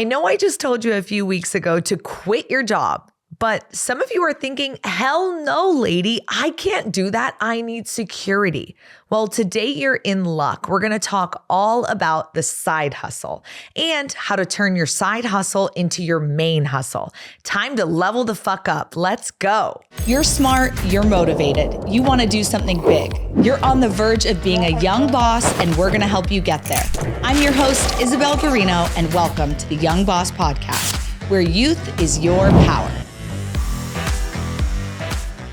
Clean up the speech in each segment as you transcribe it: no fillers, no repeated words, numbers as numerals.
I know I just told you a few weeks ago to quit your job, but some of you are thinking, hell no, lady, I can't do that. I need security. Well, today you're in luck. We're going to talk all about the side hustle and how to turn your side hustle into your main hustle. Time to level the fuck up. Let's go. You're smart, you're motivated, you want to do something big. You're on the verge of being a young boss, and we're going to help you get there. I'm your host, Isabelle Garino, and welcome to the Young Boss Podcast, where youth is your power.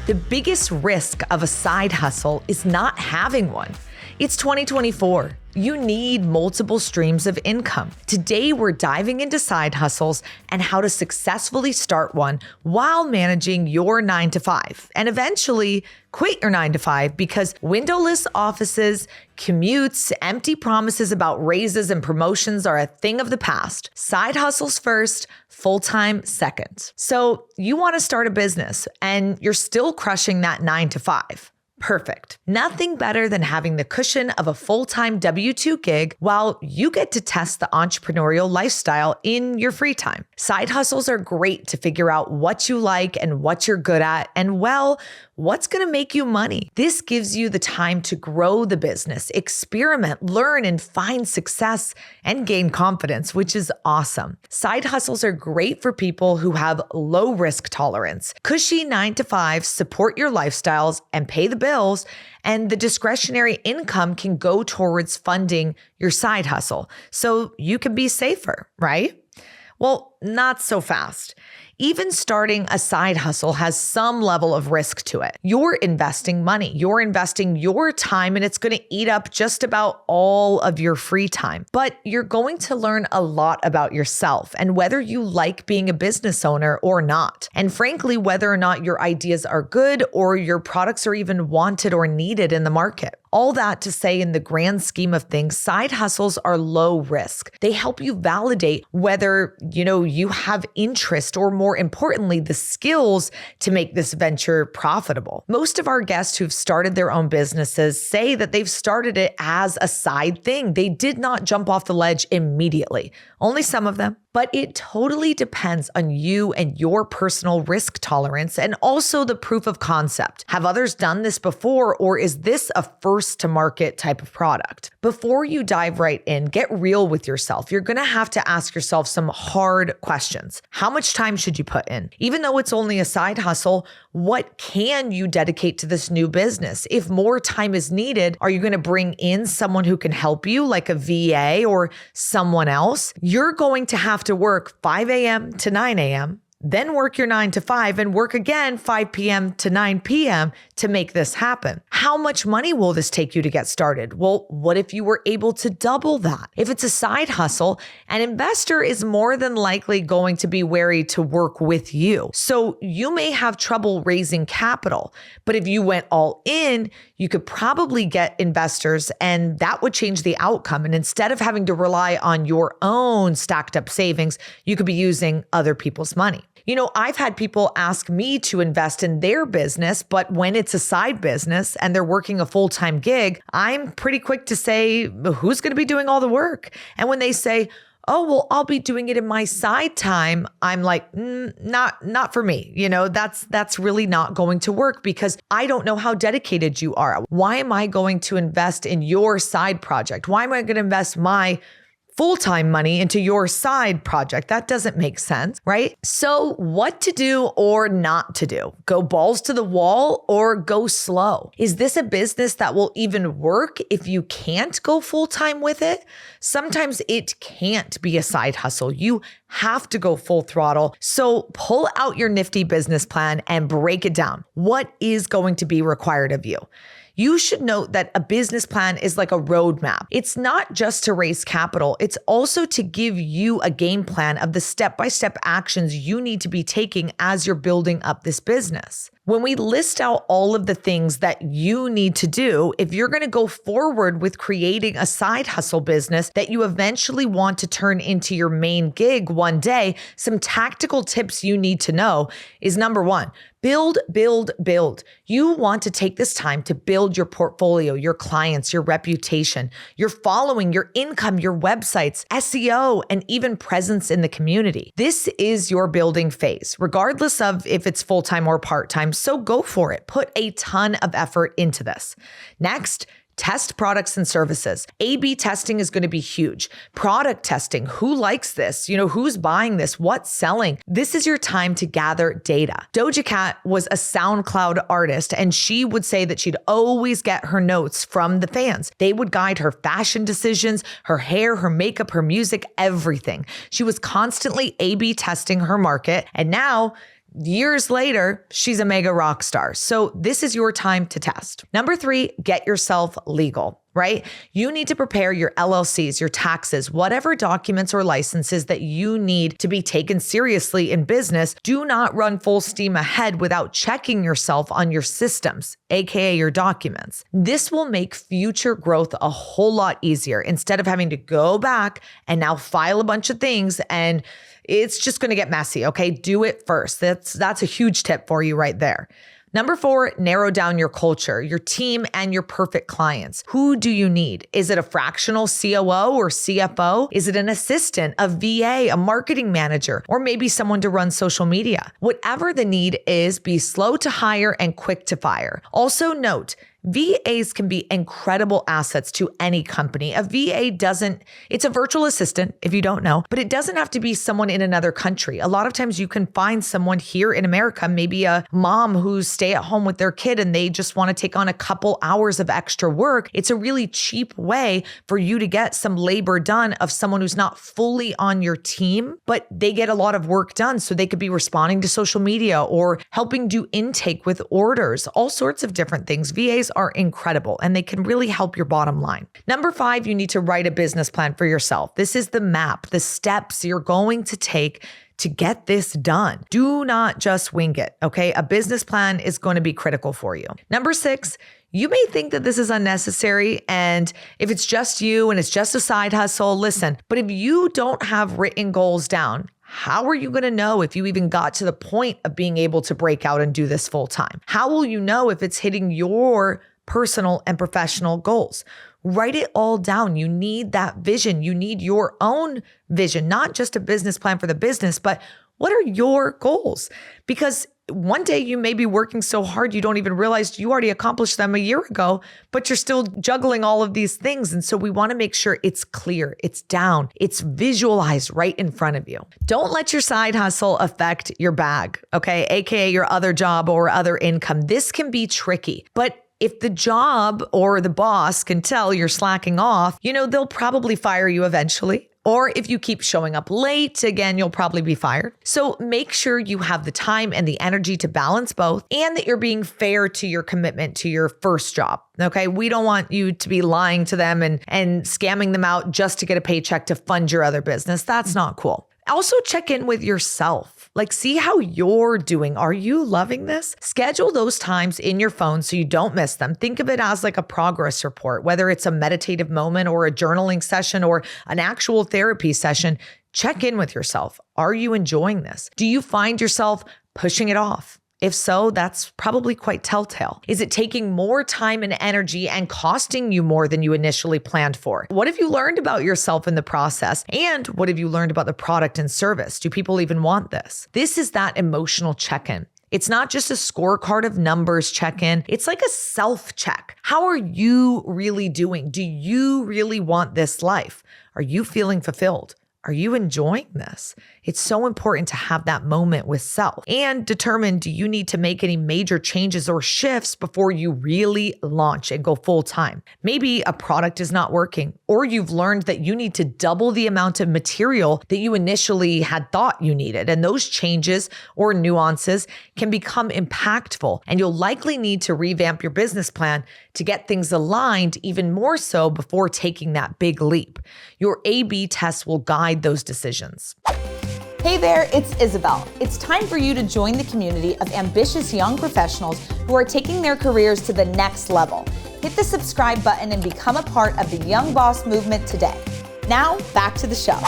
The biggest risk of a side hustle is not having one. It's 2024. You need multiple streams of income. Today, we're diving into side hustles and how to successfully start one while managing your 9-to-5 and eventually quit your 9-to-5 because windowless offices, commutes, empty promises about raises and promotions are a thing of the past. Side hustles first, full-time second. So you want to start a business and you're still crushing that 9-to-5. Perfect. Nothing better than having the cushion of a full-time W-2 gig while you get to test the entrepreneurial lifestyle in your free time. Side hustles are great to figure out what you like and what you're good at and, well, what's going to make you money. This gives you the time to grow the business, experiment, learn, and find success and gain confidence, which is awesome. Side hustles are great for people who have low risk tolerance. Cushy 9-to-5 support your lifestyles and pay the bills, and the discretionary income can go towards funding your side hustle. So you can be safer, right? Well, not so fast. Even starting a side hustle has some level of risk to it. You're investing money, you're investing your time, and it's going to eat up just about all of your free time. But you're going to learn a lot about yourself and whether you like being a business owner or not. And frankly, whether or not your ideas are good or your products are even wanted or needed in the market. All that to say, in the grand scheme of things, side hustles are low risk. They help you validate whether, you have interest or, more importantly, the skills to make this venture profitable. Most of our guests who've started their own businesses say that they've started it as a side thing. They did not jump off the ledge immediately. Only some of them. But it totally depends on you and your personal risk tolerance and also the proof of concept. Have others done this before, or is this a first to market type of product? Before you dive right in, get real with yourself. You're going to have to ask yourself some hard questions. How much time should you put in? Even though it's only a side hustle, what can you dedicate to this new business? If more time is needed, are you going to bring in someone who can help you, like a VA or someone else? You're going to have to work 5 a.m. to 9 a.m., then work your 9-to-5 and work again 5 p.m. to 9 p.m. to make this happen. How much money will this take you to get started? Well, what if you were able to double that? If it's a side hustle, an investor is more than likely going to be wary to work with you. So you may have trouble raising capital, but if you went all in, you could probably get investors and that would change the outcome. And instead of having to rely on your own stacked up savings, you could be using other people's money. I've had people ask me to invest in their business, but when it's a side business and they're working a full-time gig, I'm pretty quick to say, who's going to be doing all the work? And when they say, oh, well, I'll be doing it in my side time, I'm like, not for me. That's really not going to work because I don't know how dedicated you are. Why am I going to invest in your side project? Why am I going to invest my full-time money into your side project? That doesn't make sense, right? So what to do or not to do? Go balls to the wall or go slow? Is this a business that will even work if you can't go full-time with it? Sometimes it can't be a side hustle. You have to go full throttle. So pull out your nifty business plan and break it down. What is going to be required of you? You should note that a business plan is like a roadmap. It's not just to raise capital. It's also to give you a game plan of the step-by-step actions you need to be taking as you're building up this business. When we list out all of the things that you need to do, if you're going to go forward with creating a side hustle business that you eventually want to turn into your main gig one day, some tactical tips you need to know is number one, build, build, build. You want to take this time to build your portfolio, your clients, your reputation, your following, your income, your websites, SEO, and even presence in the community. This is your building phase, regardless of if it's full-time or part-time. So go for it. Put a ton of effort into this. Next, test products and services. A/B testing is going to be huge. Product testing. Who likes this? Who's buying this? What's selling? This is your time to gather data. Doja Cat was a SoundCloud artist, and she would say that she'd always get her notes from the fans. They would guide her fashion decisions, her hair, her makeup, her music, everything. She was constantly A/B testing her market, and now years later, she's a mega rock star. So this is your time to test. Number 3, get yourself legal, right? You need to prepare your LLCs, your taxes, whatever documents or licenses that you need to be taken seriously in business. Do not run full steam ahead without checking yourself on your systems, aka your documents. This will make future growth a whole lot easier instead of having to go back and now file a bunch of things, and it's just going to get messy, okay? Do it first. That's a huge tip for you right there. Number 4, narrow down your culture, your team, and your perfect clients. Who do you need? Is it a fractional COO or CFO? Is it an assistant, a VA, a marketing manager, or maybe someone to run social media? Whatever the need is, be slow to hire and quick to fire. Also note, VAs can be incredible assets to any company. A VA it's a virtual assistant if you don't know, but it doesn't have to be someone in another country. A lot of times you can find someone here in America, maybe a mom who's stay at home with their kid and they just want to take on a couple hours of extra work. It's a really cheap way for you to get some labor done of someone who's not fully on your team, but they get a lot of work done. So they could be responding to social media or helping do intake with orders, all sorts of different things. VAs are incredible and they can really help your bottom line. Number 5, you need to write a business plan for yourself. This is the map, the steps you're going to take to get this done. Do not just wing it, okay? A business plan is going to be critical for you. Number 6, you may think that this is unnecessary, and if it's just you and it's just a side hustle, listen, but if you don't have written goals down, how are you going to know if you even got to the point of being able to break out and do this full time? How will you know if it's hitting your personal and professional goals? Write it all down. You need that vision. You need your own vision, not just a business plan for the business, but what are your goals? Because one day you may be working so hard you don't even realize you already accomplished them a year ago, but you're still juggling all of these things. And so we want to make sure it's clear, it's down, it's visualized right in front of you. Don't let your side hustle affect your bag, okay? AKA your other job or other income. This can be tricky, but if the job or the boss can tell you're slacking off, they'll probably fire you eventually. Or if you keep showing up late, again, you'll probably be fired. So make sure you have the time and the energy to balance both, and that you're being fair to your commitment to your first job. Okay. We don't want you to be lying to them and scamming them out just to get a paycheck to fund your other business. That's not cool. Also check in with yourself. See how you're doing. Are you loving this? Schedule those times in your phone so you don't miss them. Think of it as like a progress report, whether it's a meditative moment or a journaling session or an actual therapy session. Check in with yourself. Are you enjoying this? Do you find yourself pushing it off? If so, that's probably quite telltale. Is it taking more time and energy and costing you more than you initially planned for? What have you learned about yourself in the process? And what have you learned about the product and service? Do people even want this? This is that emotional check-in. It's not just a scorecard of numbers check-in. It's like a self-check. How are you really doing? Do you really want this life? Are you feeling fulfilled? Are you enjoying this? It's so important to have that moment with self and determine, do you need to make any major changes or shifts before you really launch and go full time? Maybe a product is not working, or you've learned that you need to double the amount of material that you initially had thought you needed. And those changes or nuances can become impactful, and you'll likely need to revamp your business plan to get things aligned even more so before taking that big leap. Your A/B test will guide those decisions. Hey there, it's Isabelle. It's time for you to join the community of ambitious young professionals who are taking their careers to the next level. Hit the subscribe button and become a part of the Young Boss movement today. Now, back to the show.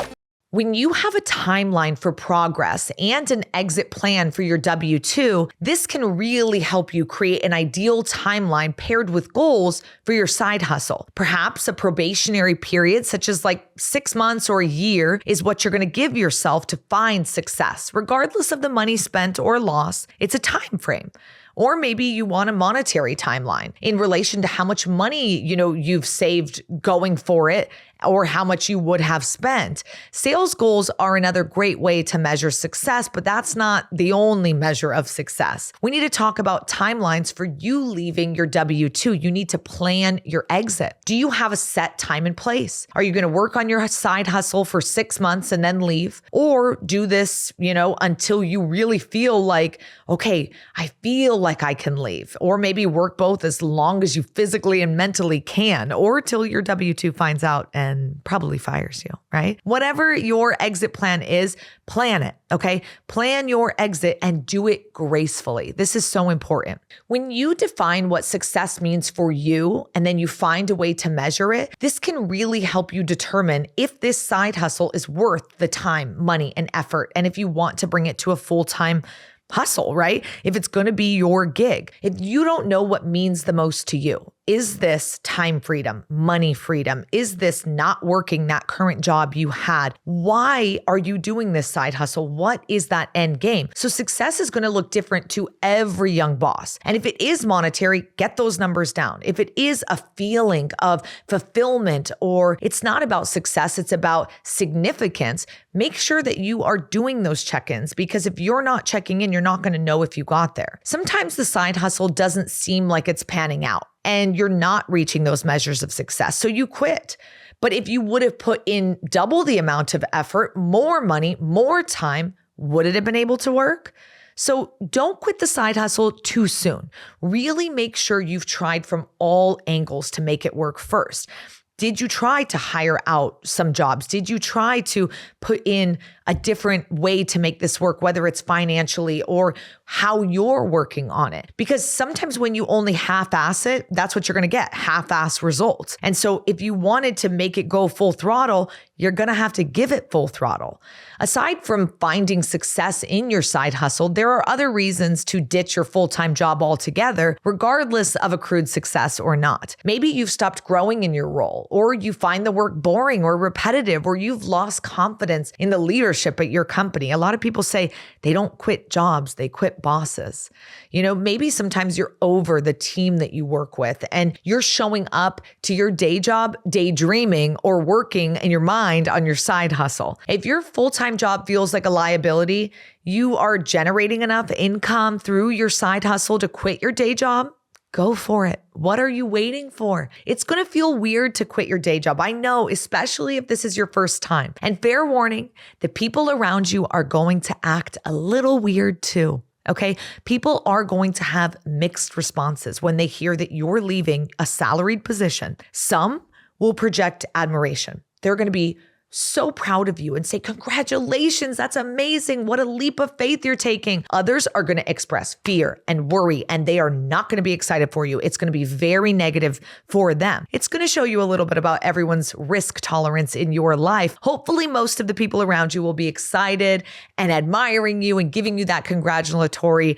When you have a timeline for progress and an exit plan for your W-2, this can really help you create an ideal timeline paired with goals for your side hustle. Perhaps a probationary period, such as like 6 months or a year, is what you're going to give yourself to find success. Regardless of the money spent or lost, it's a time frame. Or maybe you want a monetary timeline in relation to how much money, you've saved going for it or how much you would have spent. Sales goals are another great way to measure success, but that's not the only measure of success. We need to talk about timelines for you leaving your W-2. You need to plan your exit. Do you have a set time and place? Are you going to work on your side hustle for 6 months and then leave? Or do this, until you really feel like, okay, I feel like I can leave. Or maybe work both as long as you physically and mentally can, or till your W-2 finds out and probably fires you, right? Whatever your exit plan is, plan it, okay? Plan your exit and do it gracefully. This is so important. When you define what success means for you and then you find a way to measure it, this can really help you determine if this side hustle is worth the time, money, and effort, and if you want to bring it to a full-time hustle, right? If it's going to be your gig. If you don't know what means the most to you, is this time freedom, money freedom? Is this not working that current job you had? Why are you doing this side hustle? What is that end game? So success is going to look different to every young boss. And if it is monetary, get those numbers down. If it is a feeling of fulfillment, or it's not about success, it's about significance, make sure that you are doing those check-ins, because if you're not checking in, you're not going to know if you got there. Sometimes the side hustle doesn't seem like it's panning out and you're not reaching those measures of success, so you quit. But if you would have put in double the amount of effort, more money, more time, would it have been able to work? So don't quit the side hustle too soon. Really make sure you've tried from all angles to make it work first. Did you try to hire out some jobs? Did you try to put in a different way to make this work, whether it's financially or how you're working on it? Because sometimes when you only half-ass it, that's what you're going to get, half-ass results. And so if you wanted to make it go full throttle, you're going to have to give it full throttle. Aside from finding success in your side hustle, there are other reasons to ditch your full-time job altogether, regardless of accrued success or not. Maybe you've stopped growing in your role, or you find the work boring or repetitive, or you've lost confidence in the leadership at your company. A lot of people say they don't quit jobs, they quit bosses. Maybe sometimes you're over the team that you work with and you're showing up to your day job, daydreaming or working in your mind on your side hustle. If your full-time job feels like a liability, you are generating enough income through your side hustle to quit your day job, go for it. What are you waiting for? It's going to feel weird to quit your day job. I know, especially if this is your first time. And fair warning, the people around you are going to act a little weird too. Okay? People are going to have mixed responses when they hear that you're leaving a salaried position. Some will project admiration. They're going to be so proud of you and say, congratulations, that's amazing. What a leap of faith you're taking. Others are going to express fear and worry, and they are not going to be excited for you. It's going to be very negative for them. It's going to show you a little bit about everyone's risk tolerance in your life. Hopefully, most of the people around you will be excited and admiring you and giving you that congratulatory,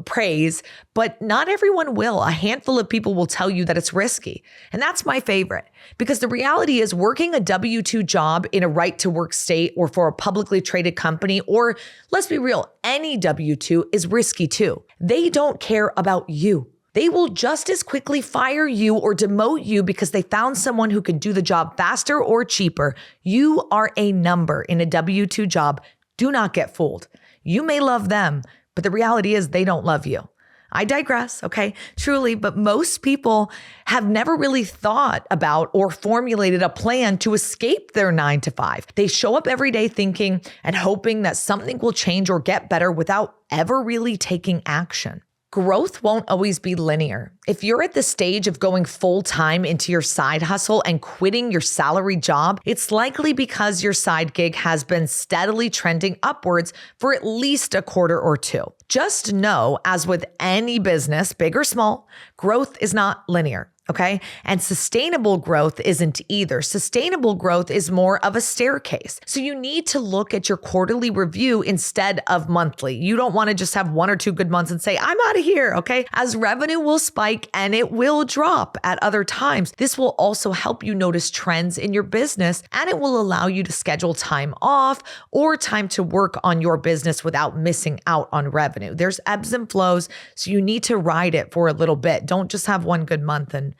praise, but not everyone will. A handful of people will tell you that it's risky. And that's my favorite, because the reality is working a W-2 job in a right to work state or for a publicly traded company, or let's be real, any W-2 is risky too. They don't care about you. They will just as quickly fire you or demote you because they found someone who can do the job faster or cheaper. You are a number in a W-2 job. Do not get fooled. You may love them, but the reality is they don't love you. I digress, okay? Truly, but most people have never really thought about or formulated a plan to escape their 9 to 5. They show up every day thinking and hoping that something will change or get better without ever really taking action. Growth won't always be linear. If you're at the stage of going full-time into your side hustle and quitting your salary job, it's likely because your side gig has been steadily trending upwards for at least a quarter or two. Just know, as with any business, big or small, growth is not linear. Okay. And sustainable growth isn't either. Sustainable growth is more of a staircase. So you need to look at your quarterly review instead of monthly. You don't want to just have 1 or 2 good months and say, I'm out of here. Okay. As revenue will spike and it will drop at other times. This will also help you notice trends in your business, and it will allow you to schedule time off or time to work on your business without missing out on revenue. There's ebbs and flows. So you need to ride it for a little bit. Don't just have one good month and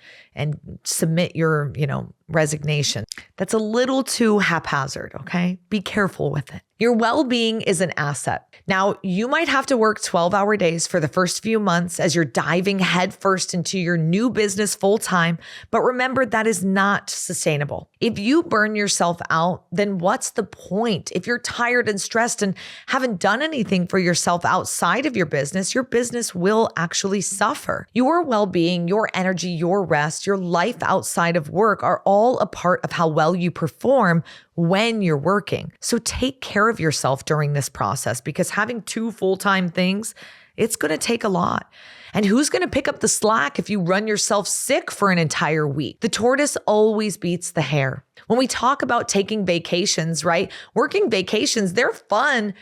submit your, resignation. That's a little too haphazard, okay? Be careful with it. Your well-being is an asset. Now, you might have to work 12-hour days for the first few months as you're diving headfirst into your new business full-time, but remember that is not sustainable. If you burn yourself out, then what's the point? If you're tired and stressed and haven't done anything for yourself outside of your business will actually suffer. Your well-being, your energy, your rest, your life outside of work are all a part of how well you perform when you're working. So take care of yourself during this process, because having 2 full-time things, it's going to take a lot. And who's going to pick up the slack if you run yourself sick for an entire week? The tortoise always beats the hare. When we talk about taking vacations, right? Working vacations, they're fun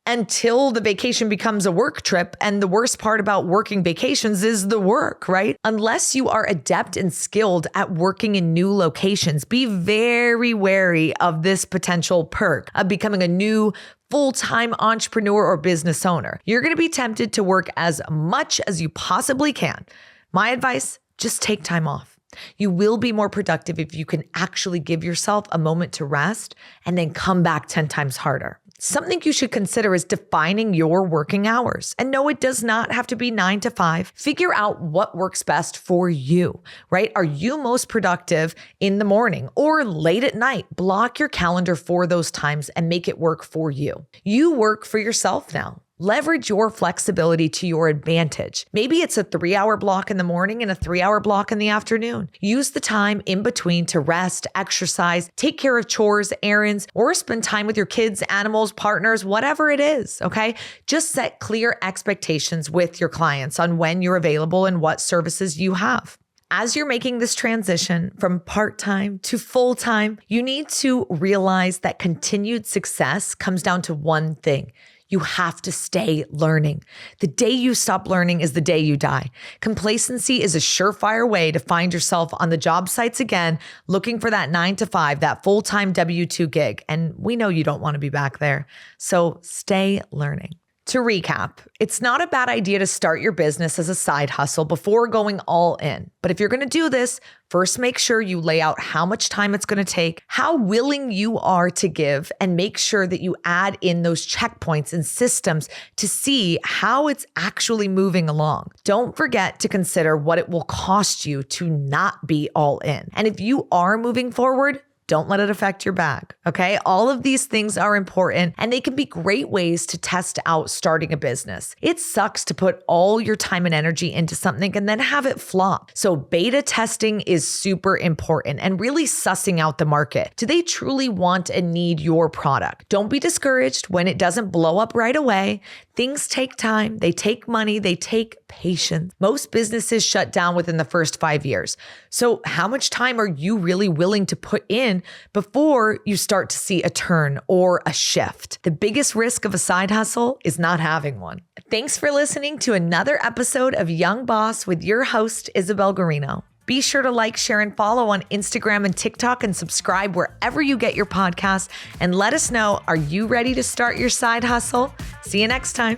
until the vacation becomes a work trip. And the worst part about working vacations is the work, right? Unless you are adept and skilled at working in new locations, be very wary of this potential perk of becoming a new full-time entrepreneur or business owner. You're going to be tempted to work as much as you possibly can. My advice, just take time off. You will be more productive if you can actually give yourself a moment to rest and then come back 10 times harder. Something you should consider is defining your working hours. And no, it does not have to be 9 to 5. Figure out what works best for you, right? Are you most productive in the morning or late at night? Block your calendar for those times and make it work for you. You work for yourself now. Leverage your flexibility to your advantage. Maybe it's a 3-hour block in the morning and a 3-hour block in the afternoon. Use the time in between to rest, exercise, take care of chores, errands, or spend time with your kids, animals, partners, whatever it is, okay? Just set clear expectations with your clients on when you're available and what services you have. As you're making this transition from part-time to full-time, you need to realize that continued success comes down to one thing. You have to stay learning. The day you stop learning is the day you die. Complacency is a surefire way to find yourself on the job sites again, looking for that 9 to 5, that full-time W-2 gig. And we know you don't want to be back there. So stay learning. To recap, it's not a bad idea to start your business as a side hustle before going all in. But if you're going to do this, first make sure you lay out how much time it's going to take, how willing you are to give, and make sure that you add in those checkpoints and systems to see how it's actually moving along. Don't forget to consider what it will cost you to not be all in. And if you are moving forward, don't let it affect your bag, okay? All of these things are important, and they can be great ways to test out starting a business. It sucks to put all your time and energy into something and then have it flop. So beta testing is super important, and really sussing out the market. Do they truly want and need your product? Don't be discouraged when it doesn't blow up right away. Things take time, they take money, they take patience. Most businesses shut down within the first 5 years. So how much time are you really willing to put in before you start to see a turn or a shift? The biggest risk of a side hustle is not having one. Thanks for listening to another episode of Young Boss with your host, Isabelle Garino. Be sure to like, share, and follow on Instagram and TikTok, and subscribe wherever you get your podcasts. And let us know, are you ready to start your side hustle? See you next time.